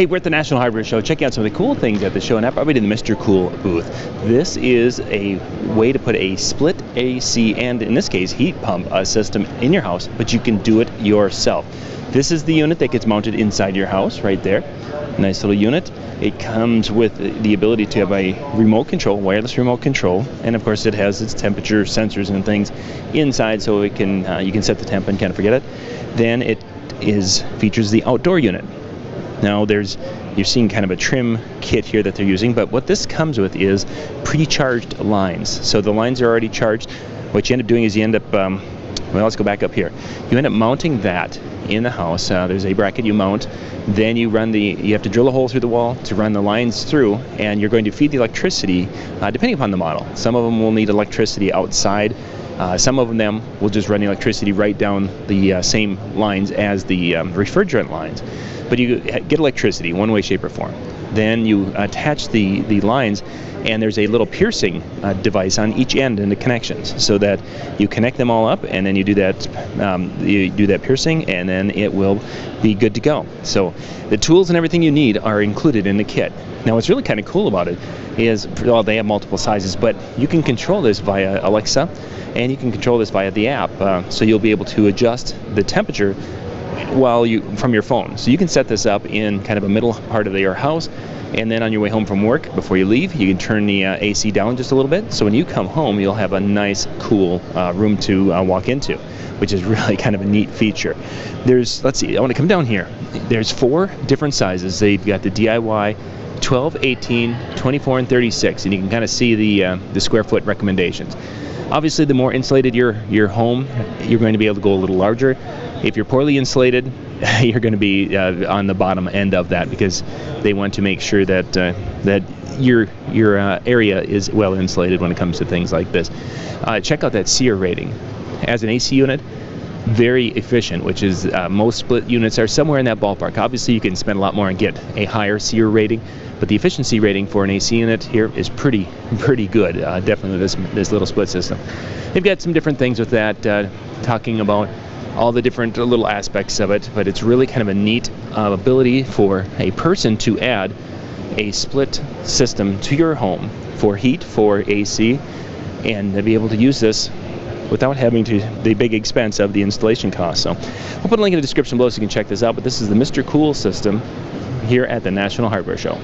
Hey, we're at the National Hardware Show, checking out some of the cool things at the show, and I'm probably in the MRCOOL booth. This is a way to put a split AC and, in this case, heat pump system in your house, but you can do it yourself. This is the unit that gets mounted inside your house, right there. Nice little unit. It comes with the ability to have a remote control, wireless remote control, and of course it has its temperature sensors and things inside, so it can you can set the temp and kind of forget it. Then it features the outdoor unit. Now you're seeing kind of a trim kit here that they're using, but what this comes with is pre-charged lines. So the lines are already charged. What you end up doing is you end up, well, let's go back up here. You end up mounting that in the house. There's a bracket you mount. Then you have to drill a hole through the wall to run the lines through, and you're going to feed the electricity depending upon the model. Some of them will need electricity outside. Some of them will just run the electricity right down the same lines as the refrigerant lines. But you get electricity one way, shape, or form. Then you attach the lines, and there's a little piercing device on each end in the connections, so that you connect them all up, and then you do that piercing, and then it will be good to go. So the tools and everything you need are included in the kit. Now what's really kind of cool about it is, well, they have multiple sizes, but you can control this via Alexa, and you can control this via the app, so you'll be able to adjust the temperature from your phone. So you can set this up in kind of a middle part of your house, and then on your way home from work, before you leave, you can turn the AC down just a little bit. So when you come home, you'll have a nice, cool room to walk into, which is really kind of a neat feature. Let's see, I want to come down here. There's 4 different sizes. They've got the DIY 12, 18, 24, and 36, and you can kind of see the square foot recommendations. Obviously, the more insulated your home, you're going to be able to go a little larger. If you're poorly insulated, you're going to be on the bottom end of that, because they want to make sure that your area is well insulated when it comes to things like this. Check out that SEER rating. As an AC unit, very efficient, which is most split units are somewhere in that ballpark. Obviously, you can spend a lot more and get a higher SEER rating, but the efficiency rating for an AC unit here is pretty good. Definitely with this little split system. They've got some different things with that, talking about all the different little aspects of it, but it's really kind of a neat ability for a person to add a split system to your home for heat, for AC, and to be able to use this without having the big expense of the installation cost. So we'll put a link in the description below so you can check this out, but this is the MRCOOL system here at the National Hardware Show.